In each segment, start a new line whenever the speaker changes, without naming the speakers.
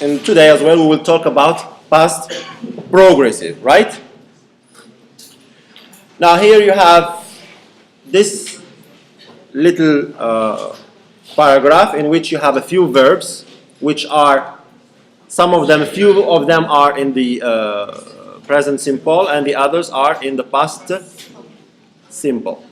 and today as well we will talk about past progressive, right? Now here you have this little paragraph in which you have a few verbs, which are a few of them are in the present simple, and the others are in the past simple.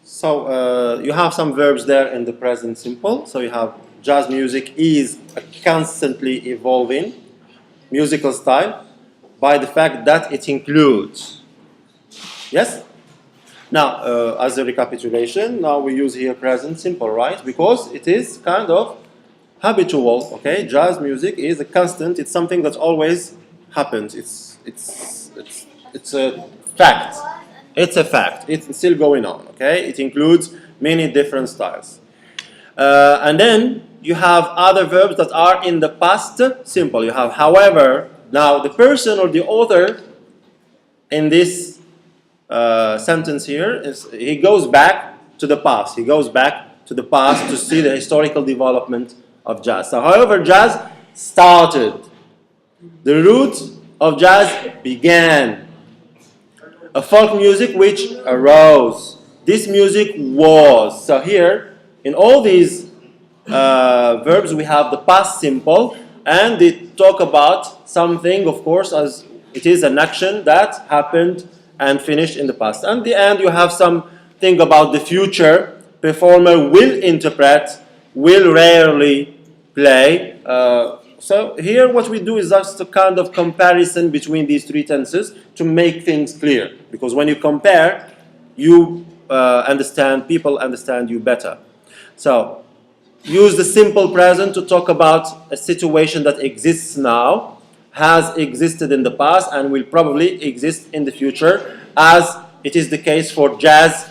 So you have some verbs there in the present simple. So you have jazz music is a constantly evolving musical style by the fact that it includes. Yes? Now, as a recapitulation, now we use here present simple, right? Because it is kind of habitual, okay? Jazz music is a constant. It's something that always happens. It's a fact. It's a fact. It's still going on, okay? It includes many different styles. And then you have other verbs that are in the past simple. You have however. Now, the person or the author in this sentence here he goes back to the past. He goes back to the past to see the historical development of jazz. So, however, jazz started. The root of jazz began. A folk music which arose. This music was. So here, in all these verbs, we have the past simple, and they talk about something, of course, as it is an action that happened and finished in the past. And at the end, you have something about the future. Performer will interpret, will rarely play. So here what we do is just a kind of comparison between these three tenses to make things clear. Because when you compare, you people understand you better. So use the simple present to talk about a situation that exists now, has existed in the past, and will probably exist in the future, as it is the case for jazz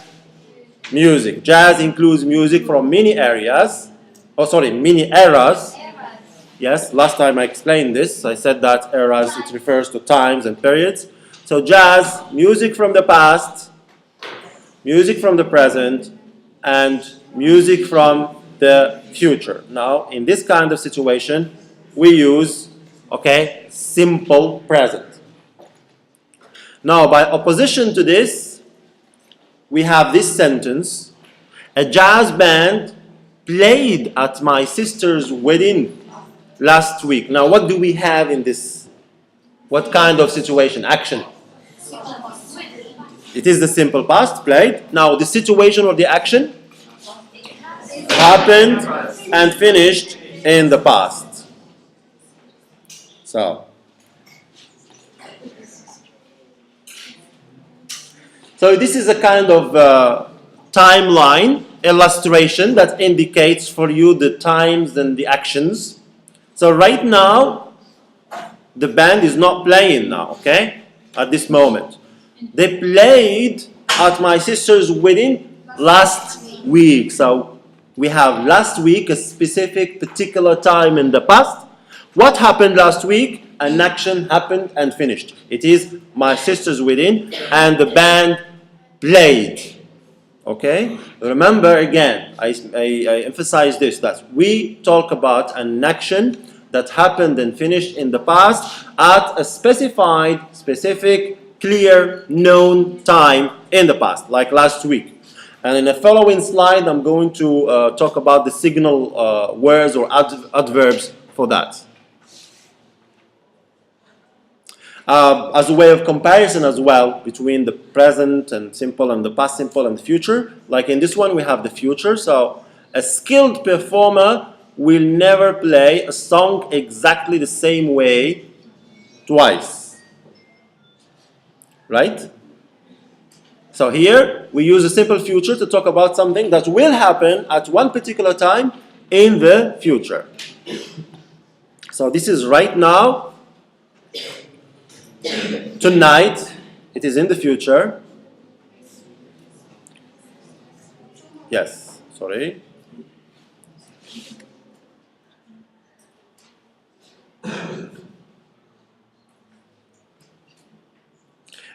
music. Jazz includes music from many areas, many eras. Yes, last time I explained this, I said that eras, it refers to times and periods. So jazz, music from the past, music from the present, and music from the future. Now, in this kind of situation, we use, simple present. Now, by opposition to this, we have this sentence: a jazz band played at my sister's wedding last week. Now, what do we have in this? What kind of situation? Action. It is the simple past, played. Now the situation or the action happened and finished in the past. So this is a kind of timeline illustration that indicates for you the times and the actions. So right now, the band is not playing now, okay? At this moment. They played at my sister's wedding last week. So we have last week, a specific particular time in the past. What happened last week? An action happened and finished. It is my sister's wedding and the band played. Okay? Remember again, I emphasize this, that we talk about an action that happened and finished in the past at a specified, specific, clear, known time in the past, like last week. And in the following slide, I'm going to talk about the signal words or adverbs for that. As a way of comparison as well between the present and simple and the past simple and the future. Like in this one we have the future. So a skilled performer will never play a song exactly the same way twice. Right? So here we use a simple future to talk about something that will happen at one particular time in the future. So this is right now. Tonight, it is in the future. Yes, sorry.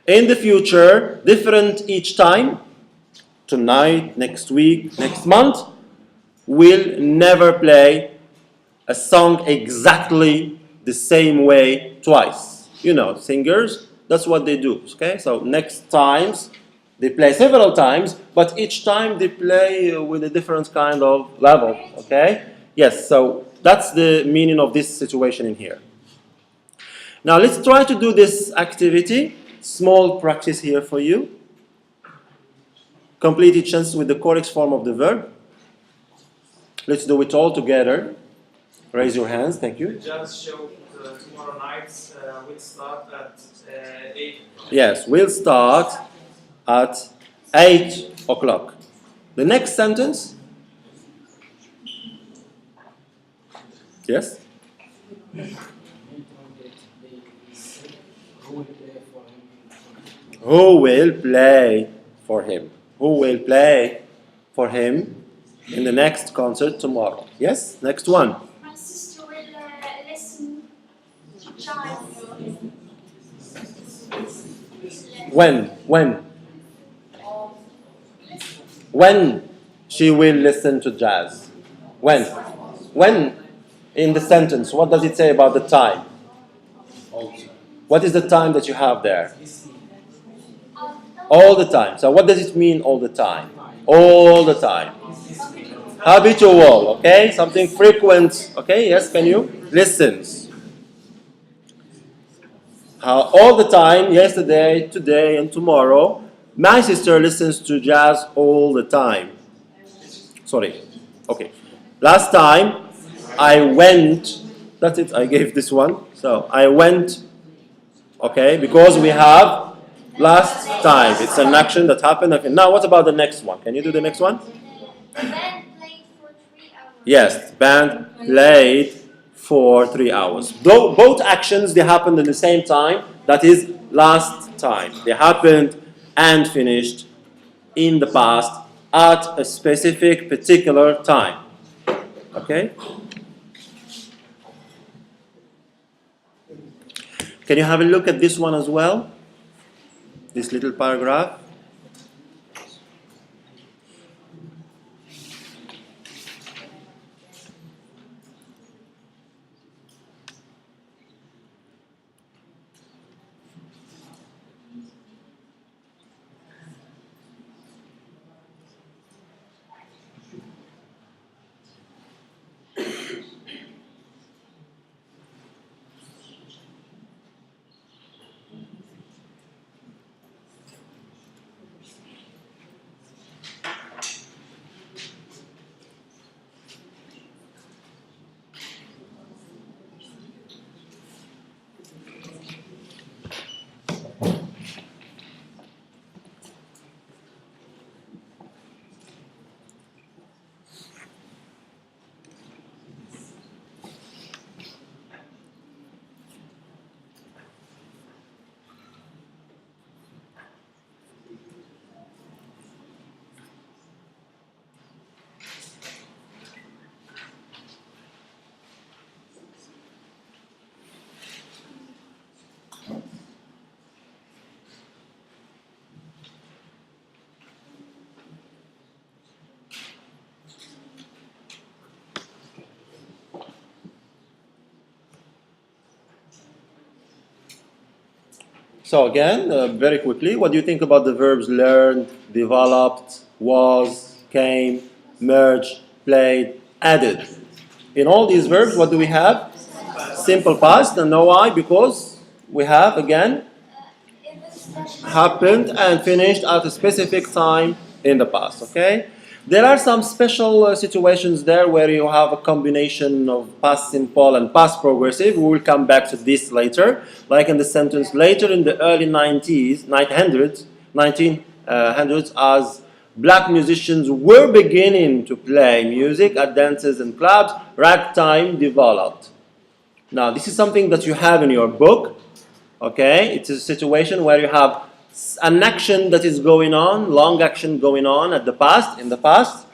In the future, different each time. Tonight, next week, next month, will never play a song exactly the same way twice. You know, singers, that's what they do. Okay, so next times they play several times, but each time they play with a different kind of level. Okay, yes, so that's the meaning of this situation in here. Now let's try to do this activity. Small practice here for you. Complete each sentence with the correct form of the verb. Let's do it all together. Raise your hands, thank you.
The judge showed tomorrow night will start at 8.
Yes, we'll start at 8 o'clock. The next sentence. Yes? Who will play for him? Who will play for him in the next concert tomorrow? Yes? Next one.
My sister will listen to jazz.
When? When she will listen to jazz? When? When in the sentence, what does it say about the time? What is the time that you have there? All the time. So what does it mean all the time? All the time. Habitual, okay? Something frequent, okay? Yes, can you? Listens. All the time, yesterday, today, and tomorrow, my sister listens to jazz all the time. Sorry. Okay. Last time, I went, that's it, I gave this one. So, I went, okay, because we have last time. It's an action that happened. Okay. Now, what about the next one? Can you do the next one?
The band played for 3 hours.
Yes, band played for 3 hours. Both actions, they happened at the same time. That is last time. They happened and finished in the past at a specific particular time. Okay? Can you have a look at this one as well? This little paragraph. So again, very quickly, what do you think about the verbs learned, developed, was, came, merged, played, added? In all these verbs, what do we have? Simple past, and know why? Because we have, again, happened and finished at a specific time in the past, okay? There are some special situations there where you have a combination of past simple and past progressive. We will come back to this later, like in the sentence later in the early 1900s, as black musicians were beginning to play music at dances and clubs, ragtime developed. Now, this is something that you have in your book, okay? It's a situation where you have an action that is going on, long action going on in the past,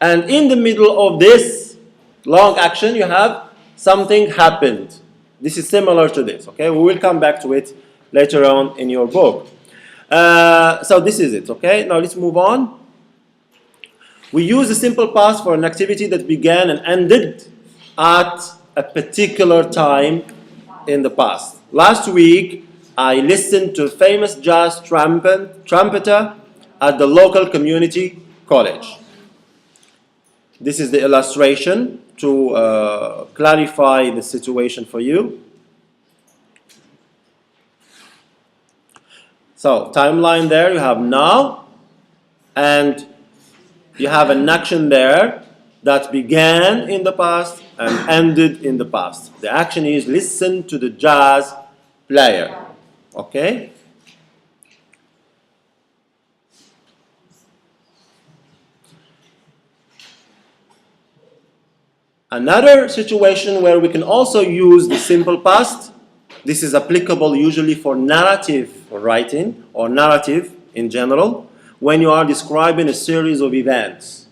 and in the middle of this long action, you have something happened. This is similar to this, okay? We will come back to it later on in your book. So this is it, okay? Now let's move on. We use the simple past for an activity that began and ended at a particular time in the past. Last week, I listened to a famous jazz trumpeter at the local community college. This is the illustration to clarify the situation for you. So, timeline there, you have now, and you have an action there that began in the past and ended in the past. The action is listen to the jazz player. Okay? Another situation where we can also use the simple past, this is applicable usually for narrative writing or narrative in general, when you are describing a series of events.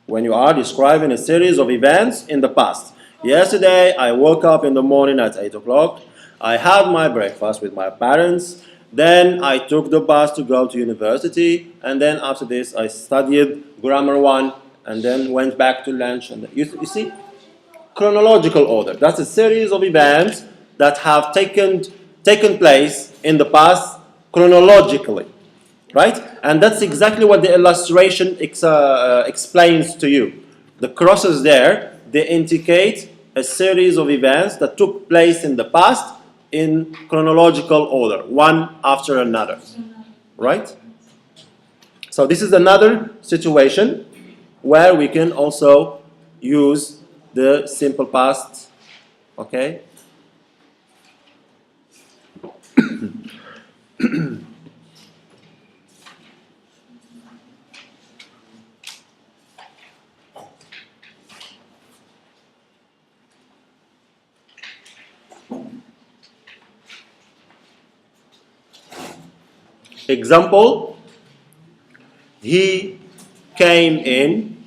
When you are describing a series of events in the past. Yesterday, I woke up in the morning at 8 o'clock. I had my breakfast with my parents. Then I took the bus to go to university. And then after this, I studied grammar 1 and then went back to lunch. And you see? Chronological order. That's a series of events that have taken place in the past chronologically. Right? And that's exactly what the illustration explains to you. The crosses there, they indicate a series of events that took place in the past in chronological order, one after another. Right? So this is another situation where we can also use the simple past. Okay? Example, he came in,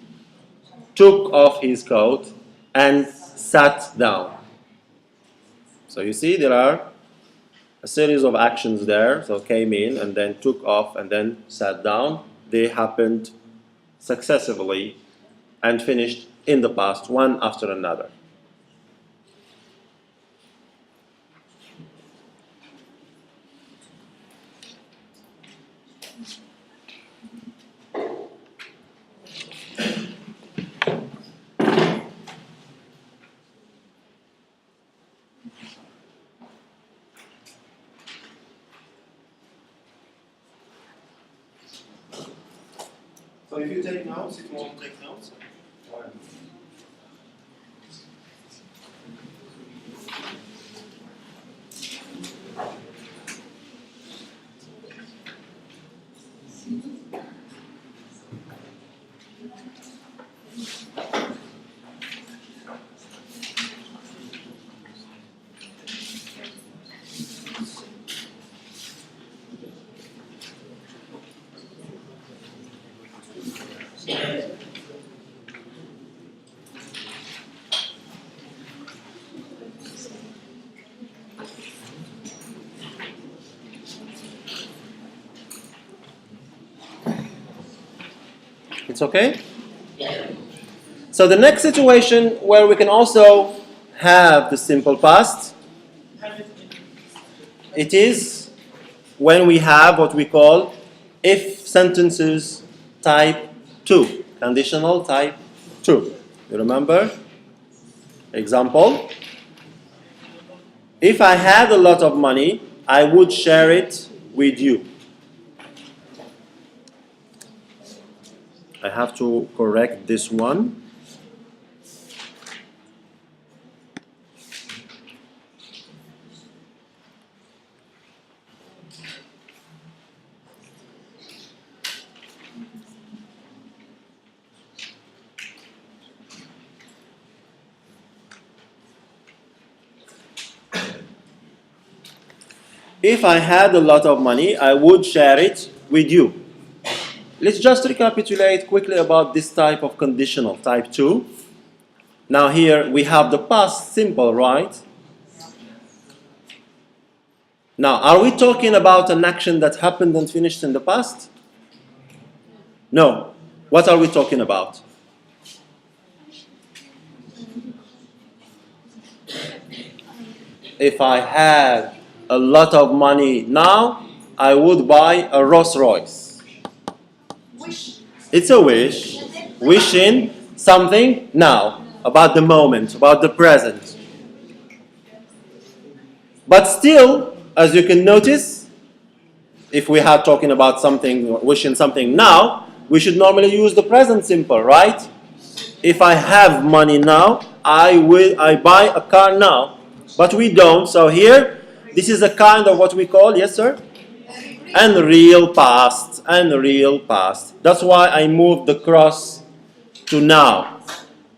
took off his coat, and sat down. So you see there are a series of actions there. So came in and then took off and then sat down. They happened successively and finished in the past, one after another. So if you take notes, if you want to take notes. It's okay? So the next situation where we can also have the simple past, it is when we have what we call if sentences type 2, conditional type 2. You remember? Example, if I had a lot of money, I would share it with you. I have to correct this one. If I had a lot of money, I would share it with you. Let's just recapitulate quickly about this type of conditional, type 2. Now here we have the past simple, right? Now, are we talking about an action that happened and finished in the past? No. What are we talking about? If I had a lot of money now, I would buy a Rolls Royce.
Wish.
It's a wish. Wishing something now, about the moment, about the present. But still, as you can notice, if we are talking about something, wishing something now, we should normally use the present simple, right? If I have money now, I buy a car now. But we don't, so here, this is a kind of what we call, yes sir? Unreal past, unreal past. That's why I moved the cross to now.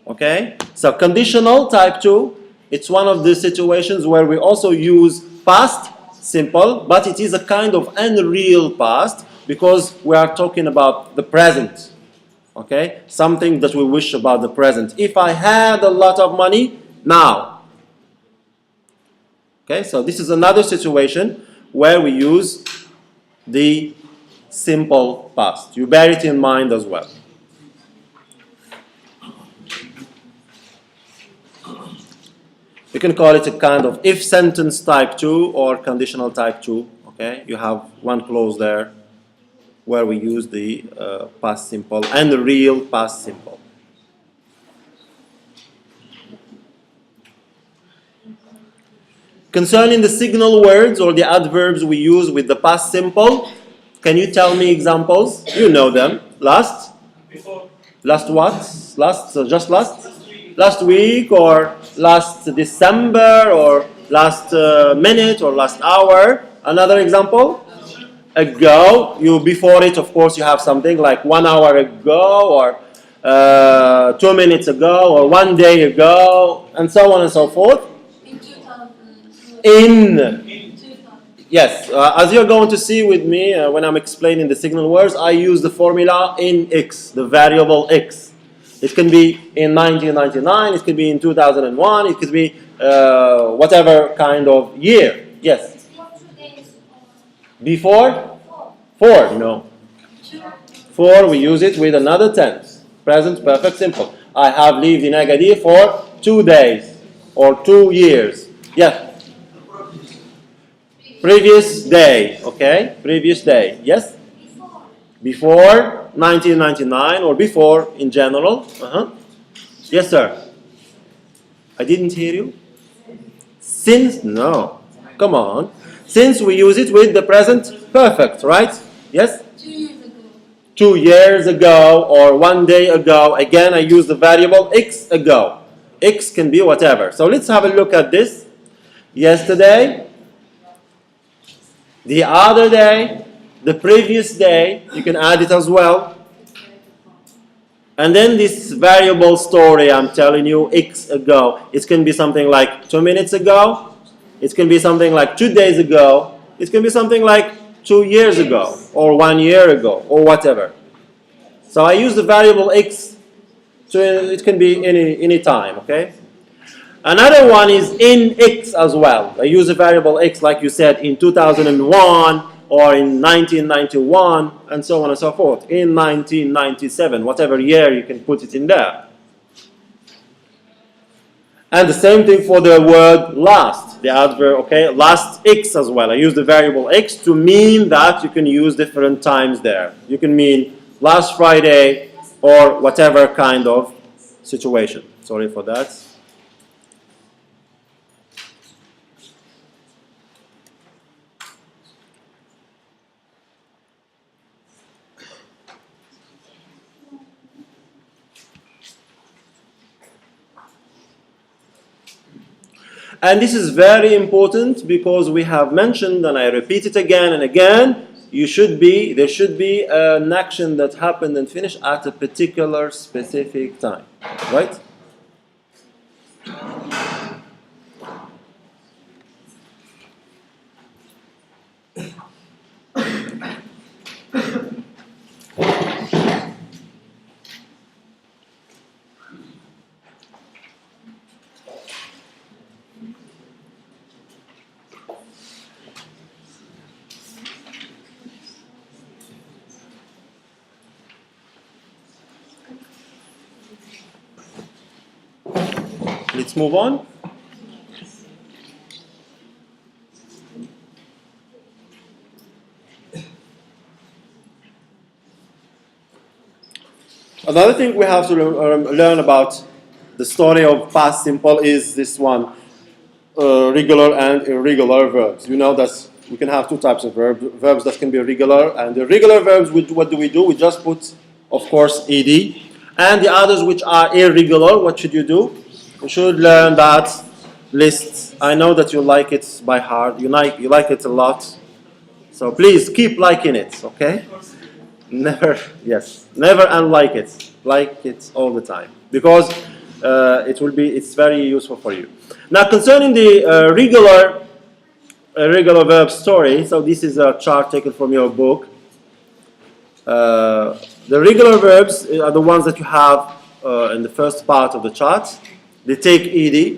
Okay? So conditional type 2, it's one of the situations where we also use past simple, but it is a kind of unreal past because we are talking about the present. Okay? Something that we wish about the present. If I had a lot of money, now. Okay? So this is another situation where we use the simple past. You bear it in mind as well. You can call it a kind of if sentence type 2 or conditional type 2. Okay, you have one clause there where we use the past simple and the real past simple. Concerning the signal words or the adverbs we use with the past simple, can you tell me examples? You know them. Last?
Before.
Last what? Last? Just last? Last week or last December or last minute or last hour. Another example? Ago. You before it, of course, you have something like 1 hour ago or 2 minutes ago or 1 day ago and so on and so forth. Yes, as you're going to see with me when I'm explaining the signal words, I use the formula in X, the variable X. It can be in 1999, it could be in 2001, it could be whatever kind of year. Yes. Before? 4, no. 4, we use it with another tense. Present perfect simple. I have lived in Agadir for 2 days or 2 years. Yes. Previous day, okay? Previous day, yes? Before 1999 or before in general. Yes, sir. I didn't hear you. Since, no. Come on. Since we use it with the present perfect, right? Yes?
2 years ago.
2 years ago or 1 day ago. Again, I use the variable X ago. X can be whatever. So let's have a look at this. Yesterday. The other day, the previous day, you can add it as well. And then this variable story I'm telling you, X ago. It can be something like 2 minutes ago. It can be something like 2 days ago. It can be something like 2 years ago or 1 year ago or whatever. So I use the variable X, so it can be any time, okay? Another one is in X as well. I use a variable X, like you said, in 2001 or in 1991 and so on and so forth. In 1997, whatever year you can put it in there. And the same thing for the word last, the adverb, okay, last x as well. I use the variable x to mean that you can use different times there. You can mean last Friday or whatever kind of situation. Sorry for that. And this is very important because we have mentioned, and I repeat it again and again, there should be an action that happened and finished at a particular specific time, right? Let's move on. Another thing we have to learn about the story of past simple is this one, regular and irregular verbs. You know that we can have two types of verbs that can be regular, and the regular verbs, what do? We just put, of course, ed. And the others which are irregular, what should you do? You should learn that list. I know that you like it by heart. You like it a lot. So please keep liking it, okay? Never unlike it. Like it all the time. Because it's very useful for you. Now concerning the regular verb story, so this is a chart taken from your book. The regular verbs are the ones that you have in the first part of the chart. They take ed.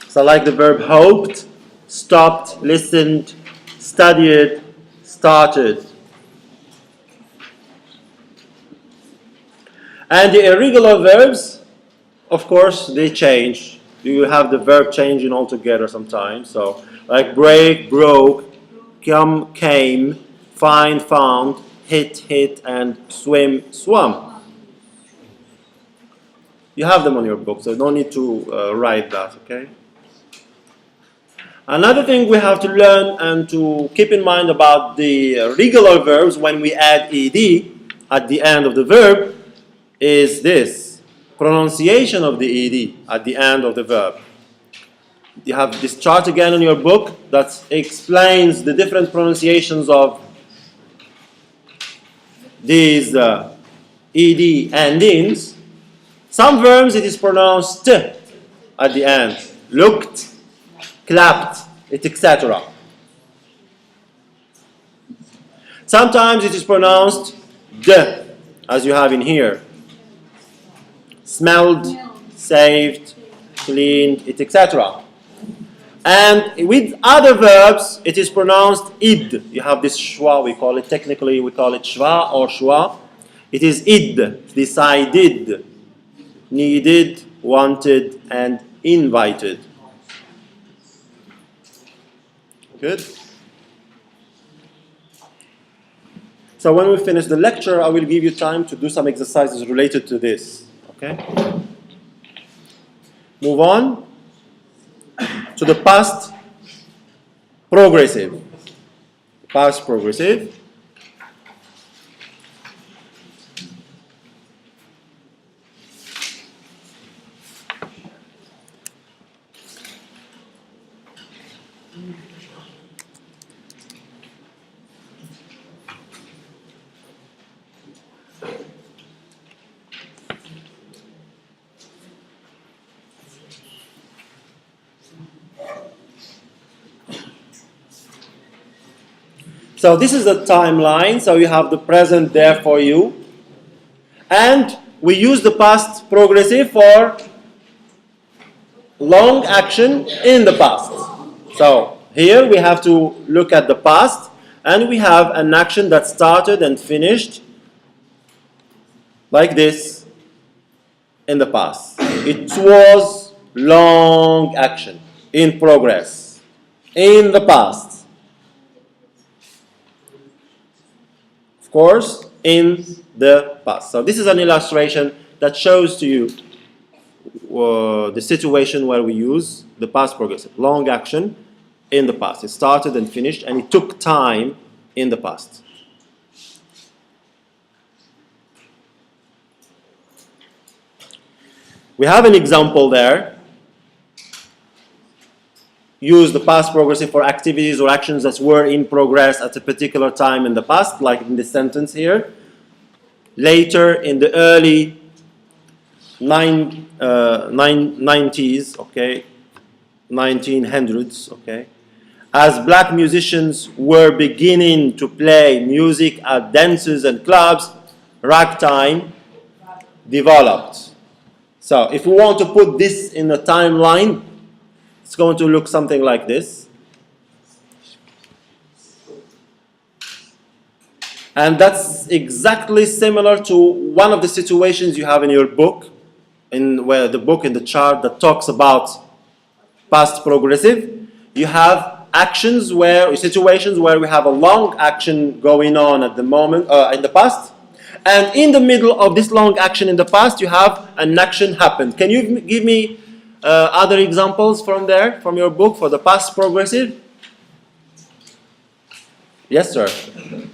So like the verb hoped, stopped, listened, studied, started. And the irregular verbs, of course, they change. You have the verb changing altogether sometimes. So like break, broke, come, came, find, found, hit, and swim, swam. You have them on your book, so no need to write that, okay? Another thing we have to learn and to keep in mind about the regular verbs when we add ed at the end of the verb is this, pronunciation of the ed at the end of the verb. You have this chart again in your book that explains the different pronunciations of these ed endings. Some verbs it is pronounced t at the end, looked, clapped, etc. Sometimes it is pronounced d, as you have in here. Smelled, saved, cleaned, etc. And with other verbs, it is pronounced id. You have this schwa, we call it schwa or schwa. It is id, decided, needed, wanted, and invited. Good? So when we finish the lecture, I will give you time to do some exercises related to this. Okay? Move on to the past progressive. Past progressive. So this is the timeline. So you have the present there for you. And we use the past progressive for long action in the past. So here we have to look at the past, and we have an action that started and finished like this in the past. It was long action, in progress, in the past. Of course, in the past. So this is an illustration that shows to you the situation where we use the past progressive. Long action in the past. It started and finished, and it took time in the past. We have an example there. Use the past progressive for activities or actions that were in progress at a particular time in the past, like in this sentence here. Later, in the early 90s, okay, 1900s, okay, as black musicians were beginning to play music at dances and clubs, ragtime developed. So if we want to put this in a timeline, it's going to look something like this. And that's exactly similar to one of the situations you have in your book, in the chart that talks about past progressive. You have situations where we have a long action going on at the moment, in the past. And in the middle of this long action in the past, you have an action happened. Can you give me other examples from your book for the past progressive? Yes, sir.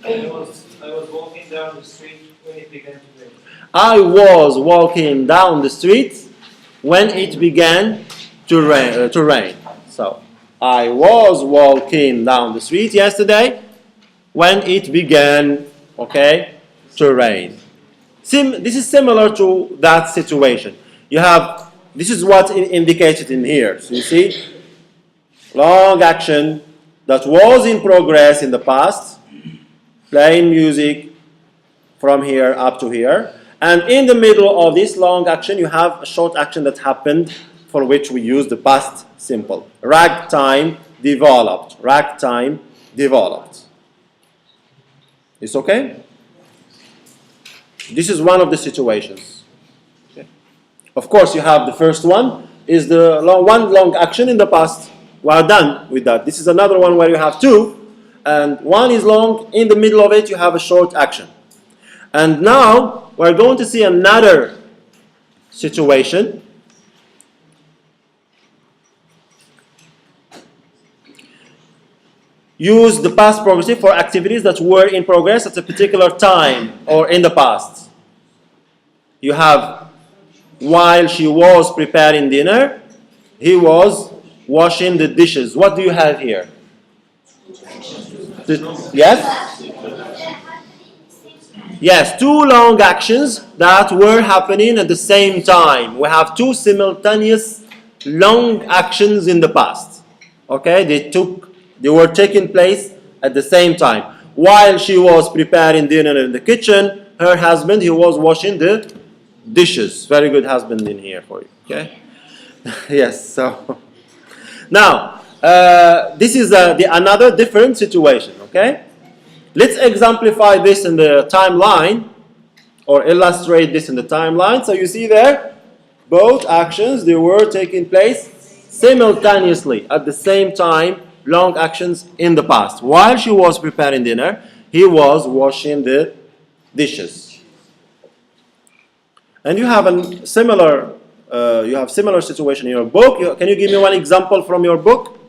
I was walking down the street when it began to rain.
I was walking down the street when it began to rain. So, I was walking down the street yesterday when it began, okay, to rain. This is similar to that situation. This is what indicated in here. So you see, long action that was in progress in the past, playing music from here up to here. And in the middle of this long action, you have a short action that happened for which we use the past simple. Ragtime developed. Ragtime developed. It's okay? This is one of the situations. Okay. Of course, you have the first one, is the long action in the past. We are done with that. This is another one where you have two, and one is long, in the middle of it you have a short action. And now we're going to see another situation. Use the past progressive for activities that were in progress at a particular time or in the past. You have, while she was preparing dinner, he was washing the dishes. What do you have here? Yes? Yes, two long actions that were happening at the same time. We have two simultaneous long actions in the past. Okay, they were taking place at the same time. While she was preparing dinner in the kitchen, her husband, he was washing the dishes. Very good husband in here for you. Okay? Yes, so now this is another different situation. Okay? Let's exemplify this in the timeline, or illustrate this in the timeline. So you see there, both actions, they were taking place simultaneously at the same time, long actions in the past. While she was preparing dinner, he was washing the dishes. And you have a similar situation in your book. Can you give me one example from your book?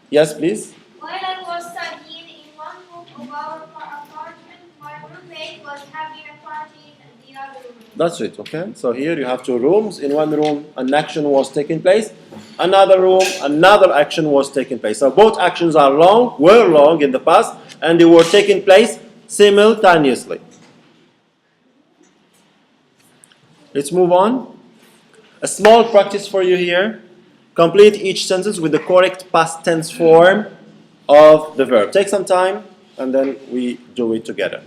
Yes, please.
While I was studying in one room of our apartment, my roommate was having a party in the other room.
That's it, okay? So here you have two rooms. In one room, an action was taking place. Another room, another action was taking place. So both actions were long in the past, and they were taking place simultaneously. Let's move on. A small practice for you here. Complete each sentence with the correct past tense form of the verb. Take some time, and then we do it together.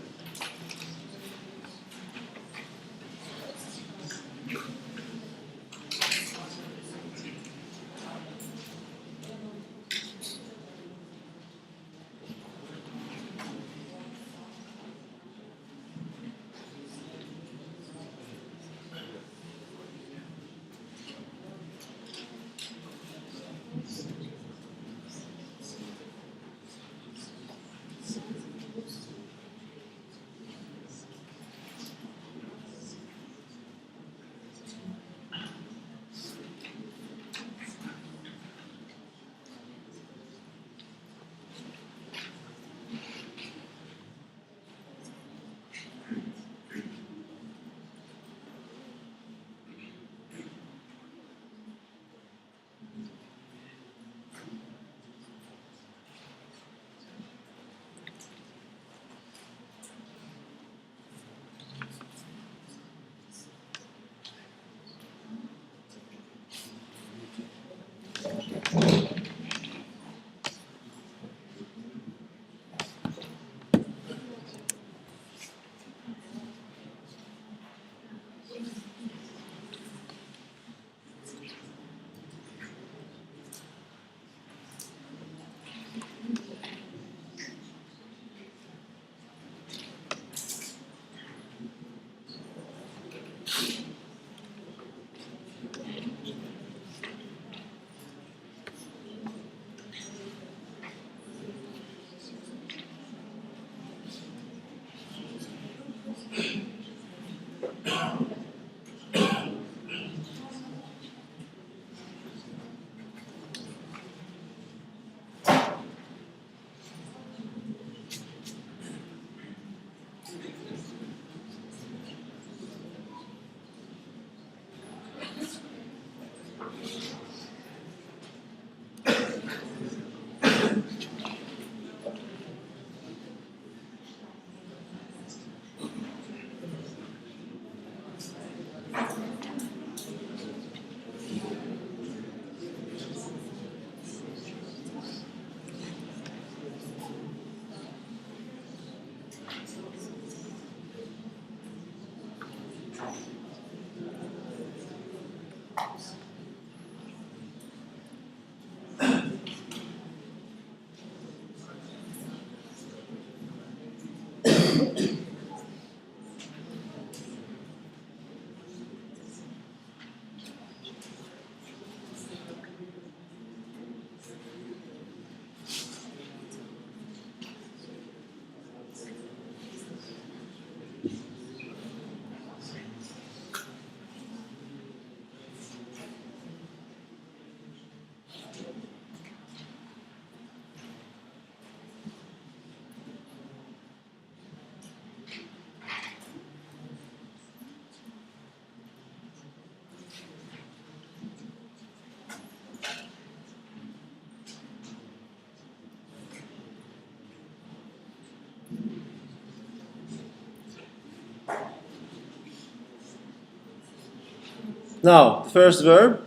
Now, the first verb,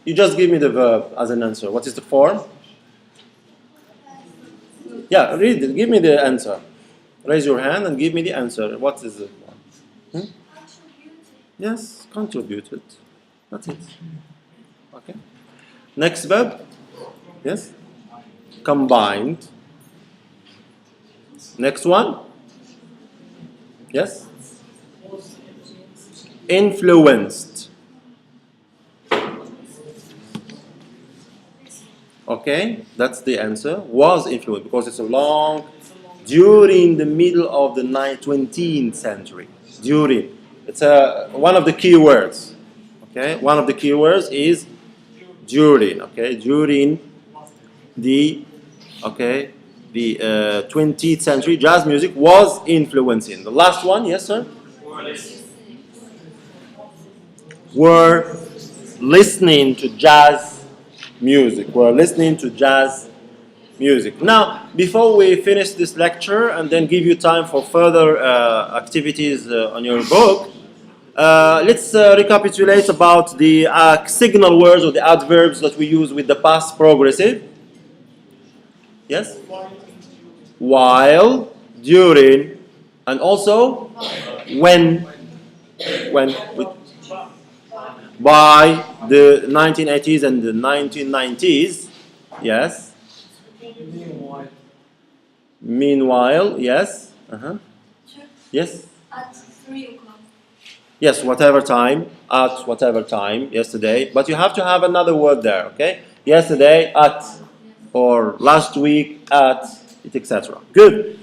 you just give me the verb as an answer. What is the form? Yeah, read it. Give me the answer. Raise your hand and give me the answer. What is the form? Hmm? Yes, contributed. That's it. Okay. Next verb. Yes. Combined. Next one. Yes. Influenced. Okay, that's the answer. Was influenced because it's a long. During the middle of the 20th century. During. It's one of the key words. Okay, one of the key words is during. Okay, during the 20th century, jazz music was influencing. The last one, yes, sir. Were listening to jazz music. We're listening to jazz music. Now, before we finish this lecture and then give you time for further activities on your book, let's recapitulate about the signal words or the adverbs that we use with the past progressive. Yes? While, during, and also when. When? By the 1980s and the 1990s. Yes. Meanwhile, yes. Yes.
At 3 o'clock.
Yes, whatever time, at whatever time, yesterday. But you have to have another word there, okay? Yesterday, at, or last week, at, etc. Good.